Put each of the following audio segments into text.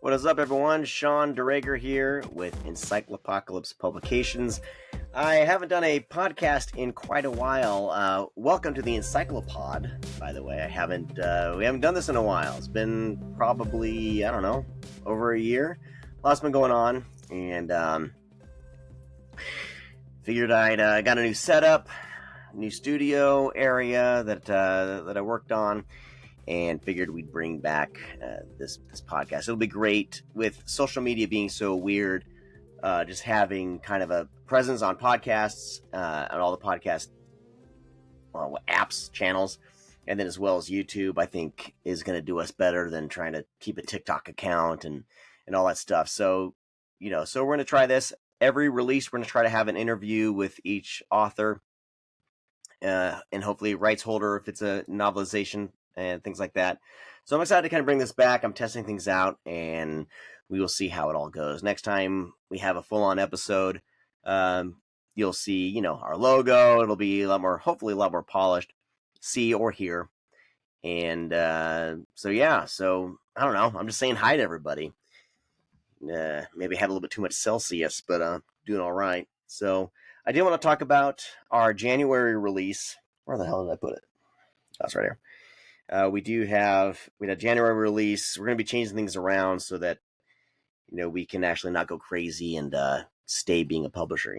What is up, everyone? Sean Duregger here with EncycloPOD Publications. I haven't done a podcast in quite a while. Welcome to the EncycloPOD, by the way. We haven't done this in a while. It's been probably, over a year. Lots been going on, and figured I got a new setup, new studio area that I worked on, and figured we'd bring back this podcast. It'll be great with social media being so weird. Just having kind of a presence on podcasts and all the podcast apps, channels, and then as well as YouTube, I think is going to do us better than trying to keep a TikTok account and all that stuff. So, so we're going to try this. Every release, we're going to try to have an interview with each author and hopefully rights holder if it's a novelization and things like that. So I'm excited to kind of bring this back. I'm testing things out, and we will see how it all goes. Next time we have a full-on episode, you'll see, our logo. It'll be hopefully a lot more polished, see or hear. And so I don't know. I'm just saying hi to everybody. Maybe had a little bit too much Celsius, but doing all right. So I did want to talk about our January release. Where the hell did I put it? That's right here. We had a January release. We're going to be changing things around so that, we can actually not go crazy and stay being a publisher,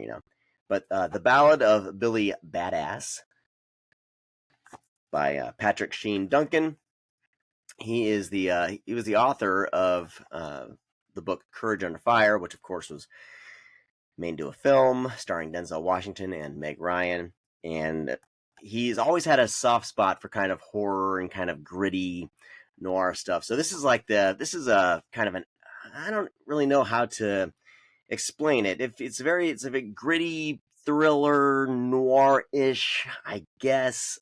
But The Ballad of Billy Badass by Patrick Sheen Duncan. He was the author of the book Courage Under Fire, which of course was made into a film starring Denzel Washington and Meg Ryan. And he's always had a soft spot for kind of horror and kind of gritty noir stuff. So this is a kind of I don't really know how to explain it. It's a very gritty thriller noir-ish, I guess.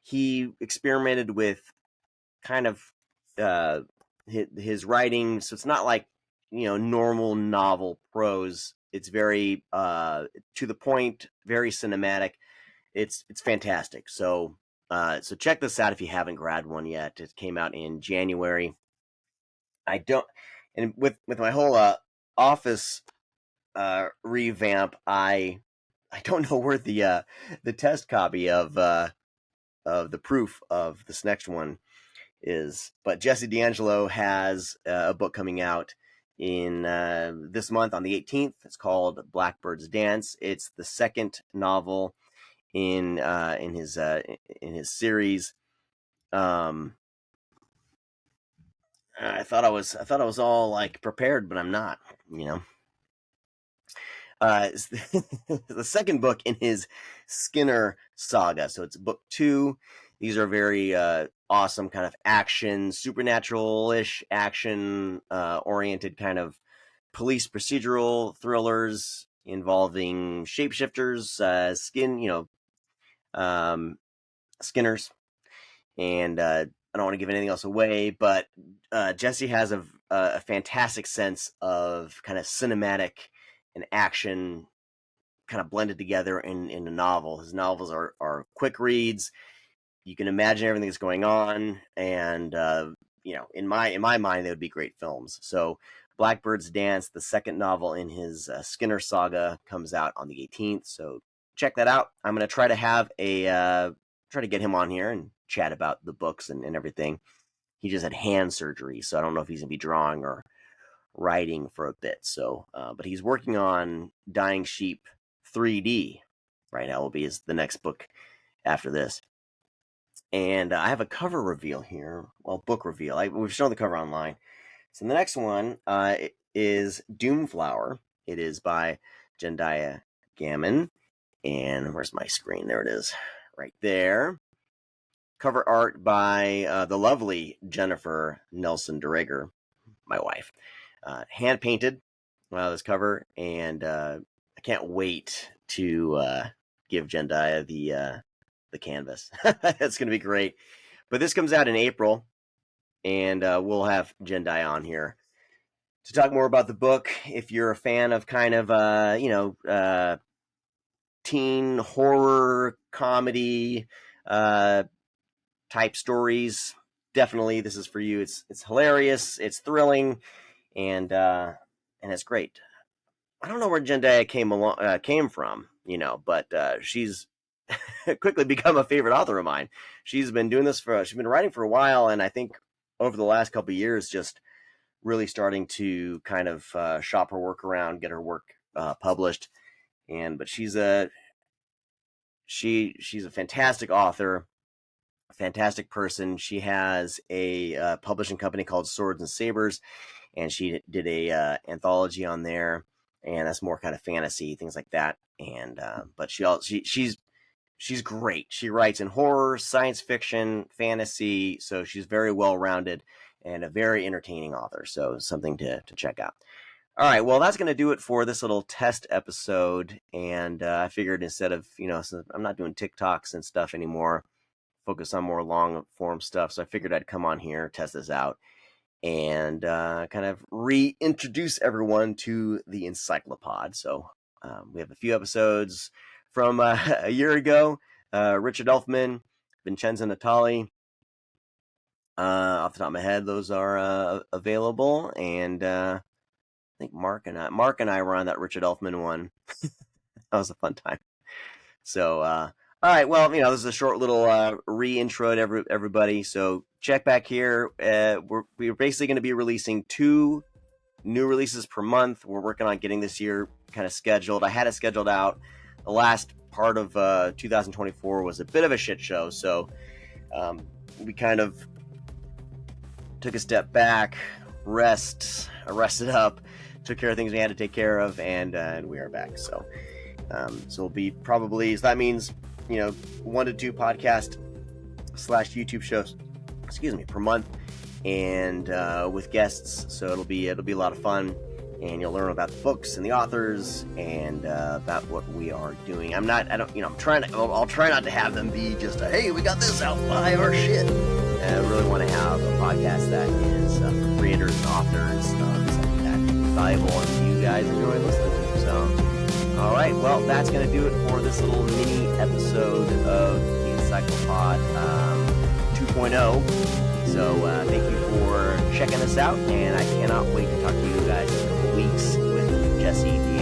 He experimented with kind of his writing, so it's not like normal novel prose. It's very to the point, very cinematic. It's fantastic. So check this out if you haven't grabbed one yet. It came out in January. And with my whole office revamp, I don't know where the test copy of the proof of this next one is, but Jesse D'Angelo has a book coming out in this month on the 18th. It's called Blackbird's Dance. It's the second novel in his series. I thought I was all like prepared, but I'm not. It's the second book in his Skinner saga. So it's book 2. These are very awesome kind of action, supernatural-ish action oriented kind of police procedural thrillers involving shapeshifters, Skinners, and I don't want to give anything else away, but Jesse has a fantastic sense of kind of cinematic and action kind of blended together in a novel. His novels are quick reads. You can imagine everything that's going on, and in my mind, they would be great films. So Blackbird's Dance, the second novel in his Skinner saga, comes out on the 18th. So check that out. I'm going to try to get him on here and chat about the books and everything. He just had hand surgery, so I don't know if he's going to be drawing or writing for a bit. So, but he's working on Dying Sheep 3D right now. Will be the next book after this. And I have a cover reveal here. Well, book reveal. We've shown the cover online. So the next one is Doomflower. It is by Jendiah Gammon. And where's my screen? There it is. Right there. Cover art by the lovely Jennifer Nelson Duregger, my wife. Hand painted this cover, and I can't wait to give Jendiah the canvas. It's going to be great. But this comes out in April, and we'll have Jendiah on here to talk more about the book. If you're a fan of kind of teen horror comedy type stories, definitely, this is for you. It's hilarious, it's thrilling, and it's great. I don't know where Zendaya came from, but she's quickly become a favorite author of mine. She's been writing for a while, and I think over the last couple of years, just really starting to kind of shop her work around, get her work published. But she's a fantastic author, a fantastic person. She has a publishing company called Swords and Sabers, and she did a anthology on there, and that's more kind of fantasy, things like that. And but she's great. She writes in horror, science fiction, fantasy, so she's very well rounded and a very entertaining author. So something to check out. All right, well, that's going to do it for this little test episode. And I figured instead of, since I'm not doing TikToks and stuff anymore, focus on more long form stuff. So I figured I'd come on here, test this out, and kind of reintroduce everyone to the EncycloPOD. So we have a few episodes from a year ago. Richard Elfman, Vincenzo Natali. Off the top of my head, those are available. And I think Mark and I were on that Richard Elfman one. That was a fun time. So, all right. Well, this is a short little re-intro to everybody. So check back here. We're basically going to be releasing 2 new releases per month. We're working on getting this year kind of scheduled. I had it scheduled out. The last part of 2024 was a bit of a shit show. So we kind of took a step back, rested up, took care of things we had to take care of, and we are back. So it'll be so that means 1 to 2 podcast / YouTube shows, per month, and with guests. So it'll be a lot of fun, and you'll learn about the books and the authors and about what we are doing. I'll try not to have them be just hey, we got this out, buy our shit. I really want to have a podcast that is for creators and authors, something that is valuable and you guys enjoy listening to. So, all right, well, that's going to do it for this little mini episode of the EncycloPOD 2.0. So, thank you for checking us out, and I cannot wait to talk to you guys in a couple weeks with Jesse, the